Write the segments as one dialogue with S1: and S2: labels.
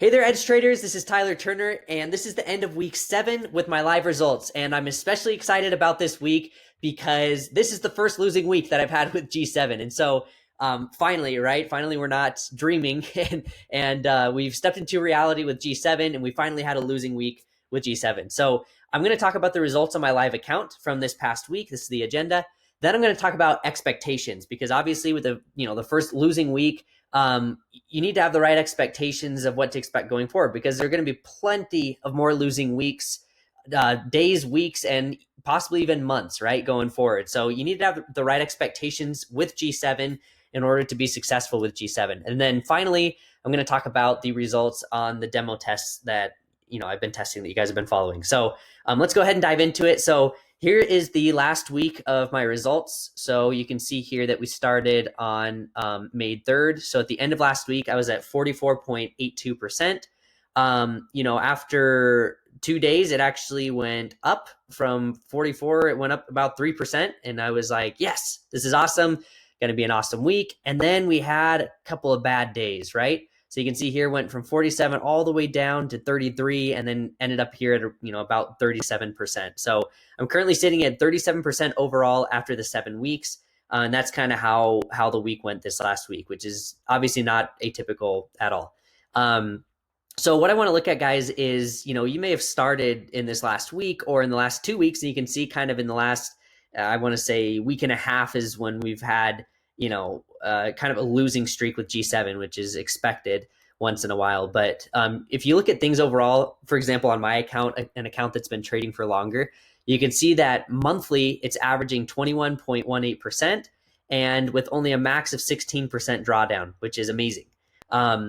S1: Hey there, Edge Traders. This is Tyler Turner, and this is the end of week 7 with my live results. And I'm especially excited about this week because this is the first losing week that I've had with G7. And so finally, right? Finally, we're not dreaming and we've stepped into reality with G7 and we finally had a losing week with G7. So I'm going to talk about the results on my live account from this past week. This is the agenda. Then I'm going to talk about expectations because obviously with the first losing week, you need to have the right expectations of what to expect going forward because there are going to be plenty of more losing weeks, days, weeks, and possibly even months, right, going forward. So you need to have the right expectations with G7 in order to be successful with G7. And then finally, I'm going to talk about the results on the demo tests that I've been testing that you guys have been following. So let's go ahead and dive into it. So here is the last week of my results. So you can see here that we started on May 3rd. So at the end of last week, I was at 44.82%. After 2 days, it actually went up from 44. It went up about 3%. And I was like, yes, this is awesome. Going to be an awesome week. And then we had a couple of bad days, right? So you can see here went from 47 all the way down to 33 and then ended up here at about 37%. So I'm currently sitting at 37% overall after the 7 weeks. And that's kind of how the week went this last week, which is obviously not atypical at all. So what I want to look at, guys, is, you may have started in this last week or in the last 2 weeks, and you can see kind of in the last, I want to say week and a half is when we've had, kind of a losing streak with G7, which is expected once in a while. But if you look at things overall, for example, on my account, an account that's been trading for longer, you can see that monthly it's averaging 21.18% and with only a max of 16% drawdown, which is amazing.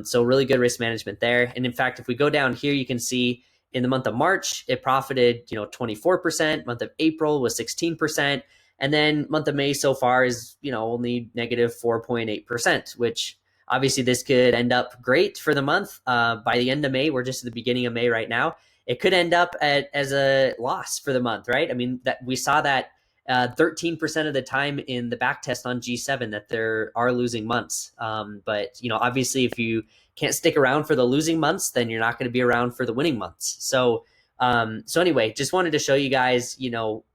S1: So really good risk management there. And in fact, if we go down here, you can see in the month of March, it profited, 24%. Month of April was 16%. And then month of May so far is, only negative 4.8%, which obviously this could end up great for the month. By the end of May, we're just at the beginning of May right now. It could end up as a loss for the month, right? I mean, that we saw that 13% of the time in the back test on G7 that there are losing months. But, obviously if you can't stick around for the losing months, then you're not going to be around for the winning months. So anyway, just wanted to show you guys,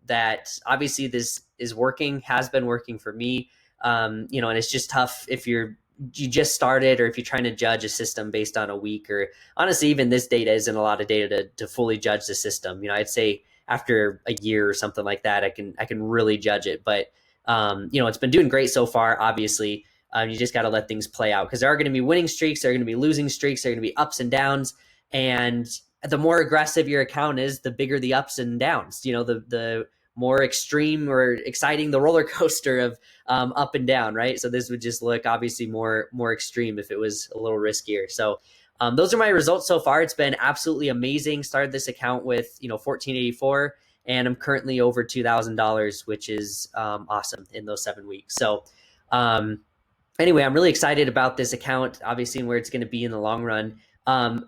S1: that obviously this is working, has been working for me. And it's just tough if you just started or if you're trying to judge a system based on a week, or honestly, even this data isn't a lot of data to fully judge the system. I'd say after a year or something like that, I can really judge it. But, it's been doing great so far, obviously. You just got to let things play out because there are going to be winning streaks, there are going to be losing streaks, there are going to be ups and downs. And the more aggressive your account is, the bigger the ups and downs, the more extreme or exciting the roller coaster of up and down, right? So this would just look obviously more extreme if it was a little riskier. So those are my results so far. It's been absolutely amazing. Started this account with 1484, and I'm currently over $2,000, which is awesome in those 7 weeks. So anyway, I'm really excited about this account, obviously, and where it's going to be in the long run.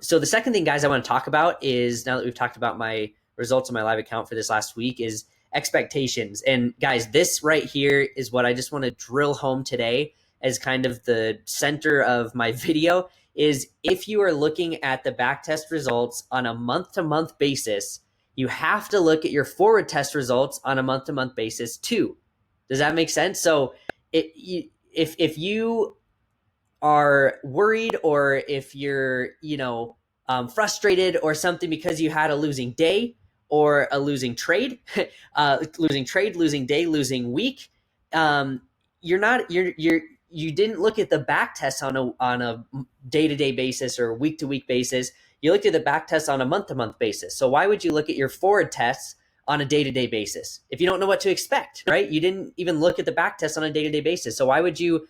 S1: So the second thing, guys, I want to talk about is, now that we've talked about my results on my live account for this last week, is expectations. And guys, this right here is what I just want to drill home today as kind of the center of my video. Is if you are looking at the back test results on a month-to-month basis, you have to look at your forward test results on a month-to-month basis too. Does that make sense? So if you are worried, or if you're frustrated or something because you had a losing day or a losing trade, losing day, losing week, you didn't look at the back test on a day-to-day basis or week-to-week basis. You looked at the back test on a month-to-month basis. So why would you look at your forward tests on a day-to-day basis if you don't know what to expect, right? You didn't even look at the back test on a day-to-day basis. So why would you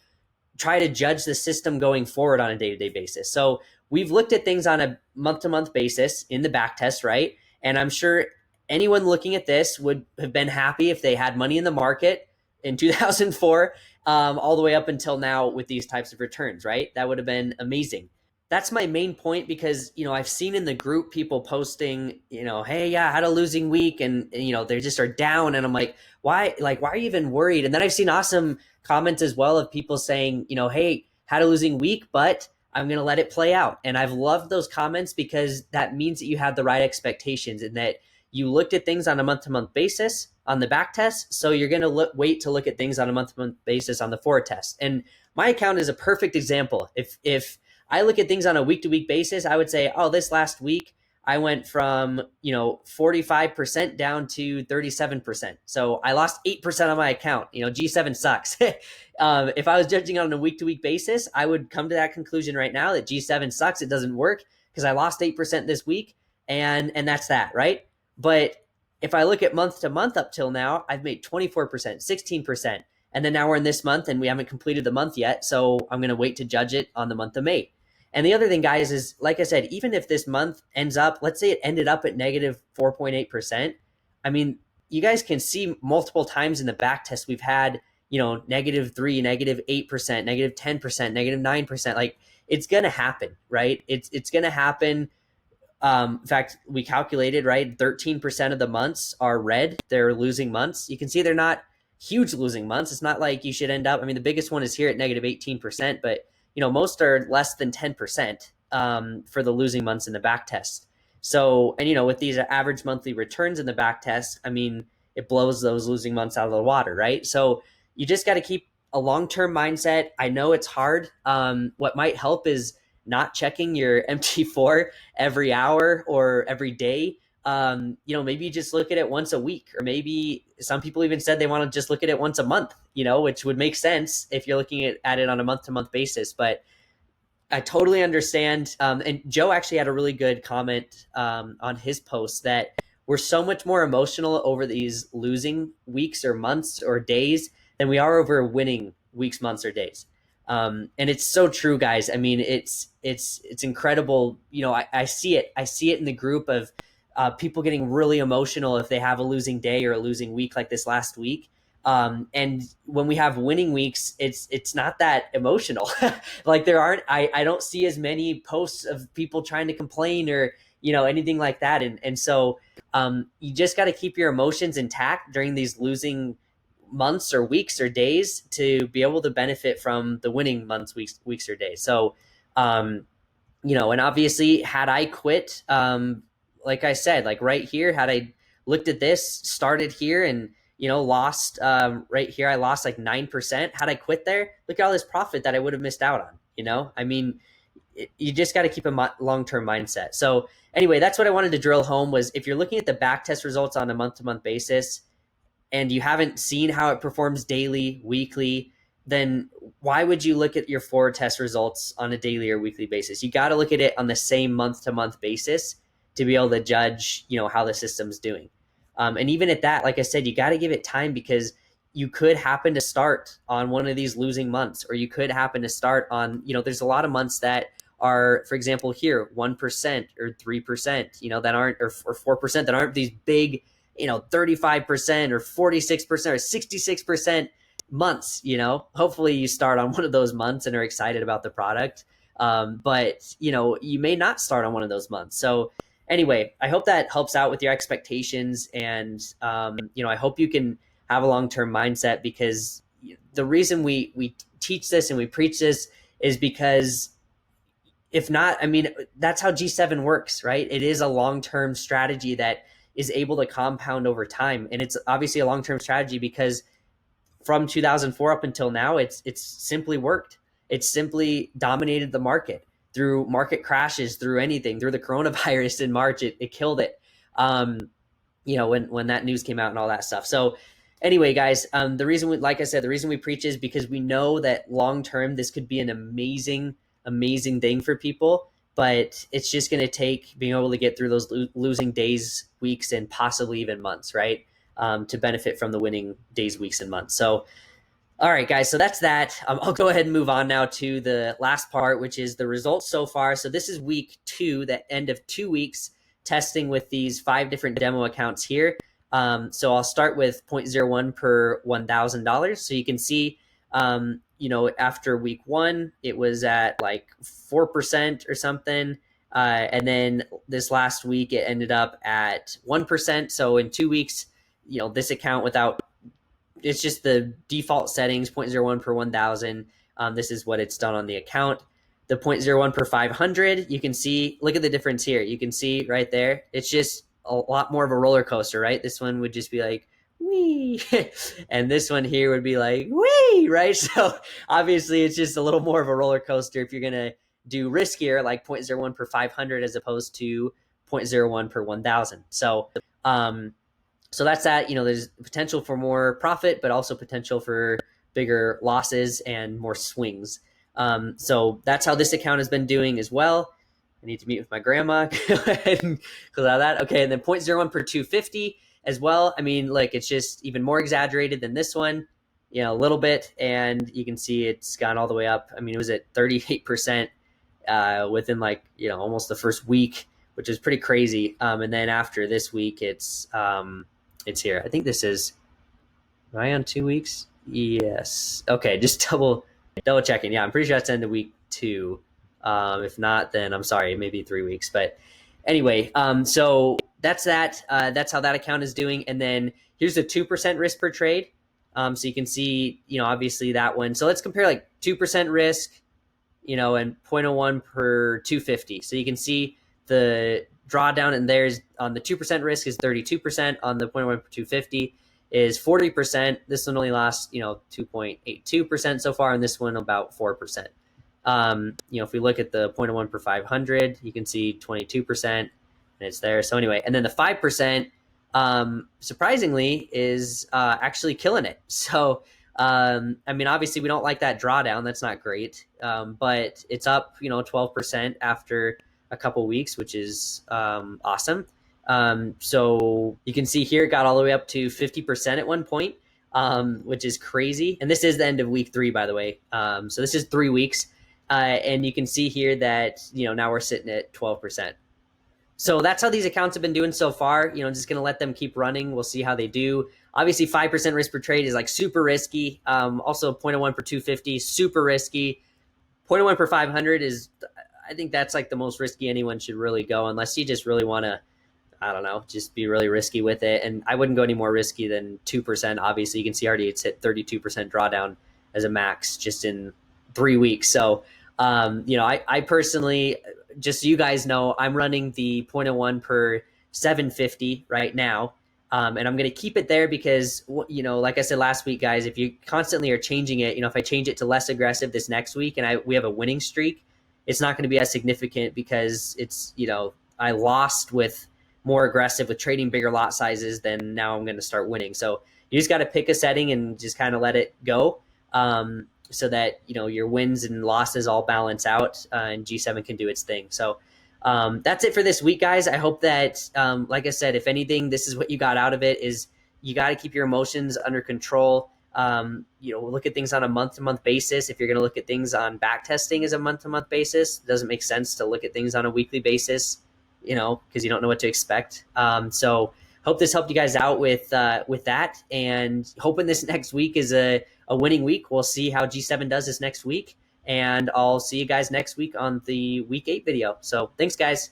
S1: try to judge the system going forward on a day-to-day basis? So we've looked at things on a month-to-month basis in the back test, right? And I'm sure anyone looking at this would have been happy if they had money in the market in 2004 all the way up until now with these types of returns, right? That would have been amazing. That's my main point because, I've seen in the group people posting, hey, yeah, I had a losing week and they just are down. And I'm like, why are you even worried? And then I've seen awesome comments as well of people saying, hey, had a losing week, but I'm going to let it play out. And I've loved those comments because that means that you have the right expectations and that you looked at things on a month-to-month basis on the back test. So you're going to wait to look at things on a month-to-month basis on the forward test. And my account is a perfect example. If I look at things on a week-to-week basis, I would say, oh, this last week I went from 45% down to 37%. So I lost 8% on my account. G7 sucks. If I was judging on a week-to-week basis, I would come to that conclusion right now that G7 sucks. It doesn't work because I lost 8% this week, and that's that, right? But if I look at month to month up till now, I've made 24%, 16%. And then now we're in this month and we haven't completed the month yet. So I'm going to wait to judge it on the month of May. And the other thing, guys, is like I said, even if this month ends up, let's say it ended up at negative 4.8%. I mean, you guys can see multiple times in the back test we've had, -3, -8%, -10%, -9%. Like, it's going to happen, right? It's going to happen. In fact, we calculated, right, 13% of the months are red. They're losing months. You can see they're not huge losing months. It's not like you should end up, I mean, the biggest one is here at -18%, but most are less than 10% for the losing months in the back test. So, and with these average monthly returns in the back test, I mean, it blows those losing months out of the water, right? So you just got to keep a long-term mindset. I know it's hard. What might help is not checking your MT4 every hour or every day. Maybe you just look at it once a week, or maybe some people even said they want to just look at it once a month, which would make sense if you're looking at it on a month-to-month basis. But I totally understand. And Joe actually had a really good comment on his post that we're so much more emotional over these losing weeks or months or days than we are over winning weeks, months, or days. And it's so true, guys. I mean, it's incredible. I see it. I see it in the group of people getting really emotional if they have a losing day or a losing week like this last week. And when we have winning weeks, it's not that emotional. Like I don't see as many posts of people trying to complain or, anything like that. And so you just got to keep your emotions intact during these losing months or weeks or days to be able to benefit from the winning months, weeks or days. So, and obviously had I quit, like I said, like right here, had I looked at this, started here and, lost right here, I lost like 9%. Had I quit there, look at all this profit that I would have missed out on, I mean, you just got to keep a long-term mindset. So anyway, that's what I wanted to drill home was if you're looking at the back test results on a month-to-month basis, and you haven't seen how it performs daily, weekly, then why would you look at your forward test results on a daily or weekly basis? You got to look at it on the same month-to-month basis to be able to judge, how the system's doing. And even at that, like I said, you got to give it time because you could happen to start on one of these losing months, or you could happen to start on, there's a lot of months that are, for example, here, 1% or 3%, that aren't, or 4% that aren't these big, 35% or 46% or 66% months. Hopefully you start on one of those months and are excited about the product. But you may not start on one of those months. So anyway, I hope that helps out with your expectations. And, I hope you can have a long-term mindset, because the reason we teach this and we preach this is because if not, I mean, that's how G7 works, right? It is a long-term strategy that is able to compound over time. And it's obviously a long-term strategy because from 2004 up until now, it's simply worked. It's simply dominated the market through market crashes, through anything, through the coronavirus in March, it killed it. When that news came out and all that stuff. So anyway, guys, the reason we preach is because we know that long-term, this could be an amazing thing for people. But it's just going to take being able to get through those losing days, weeks, and possibly even months, right? To benefit from the winning days, weeks, and months. So, all right, guys, so that's that. I'll go ahead and move on now to the last part, which is the results so far. So this is week 2, the end of 2 weeks testing with these 5 different demo accounts here. So I'll start with 0.01 per $1,000. So you can see, after week 1, it was at like 4% or something. And then this last week, it ended up at 1%. So in 2 weeks, this account it's just the default settings, 0.01 per 1,000. This is what it's done on the account. the 0.01 per 500, you can see, look at the difference here. You can see right there, it's just a lot more of a roller coaster, right? This one would just be like, wee. And this one here would be like, wee, right? So obviously it's just a little more of a roller coaster if you're going to do riskier, like 0.01 per 500 as opposed to 0.01 per 1,000. So that's that. There's potential for more profit, but also potential for bigger losses and more swings. So that's how this account has been doing as well. I need to meet with my grandma. Go ahead and close out of that. Okay, and then 0.01 per 250 as well. I mean, like, it's just even more exaggerated than this one, a little bit. And you can see it's gone all the way up. I mean, it was at 38% within almost the first week, which is pretty crazy. And then after this week, it's here. I think this is, am I on 2 weeks? Yes. Okay, just double checking. Yeah, I'm pretty sure that's end of week 2. If not, then I'm sorry, maybe 3 weeks. But anyway, so that's that. That's how that account is doing. And then here's the 2% risk per trade. So you can see, obviously that one. So let's compare like 2% risk, and 0.01 per 250. So you can see the drawdown, and there's on the 2% risk is 32%, on the 0.01 per 250 is 40%. This one only lasts, 2.82% so far, and this one about 4%. If we look at the 0.01 per 500, you can see 22%, and it's there. So anyway, and then the 5%, surprisingly, is actually killing it. So, I mean, obviously we don't like that drawdown. That's not great. But it's up, 12% after a couple weeks, which is awesome. So you can see here it got all the way up to 50% at one point, which is crazy. And this is the end of week 3, by the way. So this is 3 weeks. And you can see here that, now we're sitting at 12%. So that's how these accounts have been doing so far. Just going to let them keep running. We'll see how they do. Obviously, 5% risk per trade is like super risky. Also, 0.01 per 250, super risky. 0.01 per 500 is, I think that's like the most risky anyone should really go, unless you just really want to, I don't know, just be really risky with it. And I wouldn't go any more risky than 2%. Obviously, you can see already it's hit 32% drawdown as a max just in 3 weeks. So, I personally, just so you guys know, I'm running the 0.01 per 750 right now. And I'm going to keep it there because, like I said last week, guys, if you constantly are changing it, if I change it to less aggressive this next week and we have a winning streak, it's not going to be as significant because it's, I lost with more aggressive with trading bigger lot sizes, then now I'm going to start winning. So you just got to pick a setting and just kind of let it go. So that, your wins and losses all balance out, and G7 can do its thing. So that's it for this week, guys. I hope that, like I said, if anything, this is what you got out of it, is you got to keep your emotions under control. Look at things on a month-to-month basis. If you're going to look at things on back testing as a month-to-month basis, it doesn't make sense to look at things on a weekly basis, because you don't know what to expect. So hope this helped you guys out with that, and hoping this next week is a winning week. We'll see how G7 does this next week, and I'll see you guys next week on the week 8 video. So thanks, guys.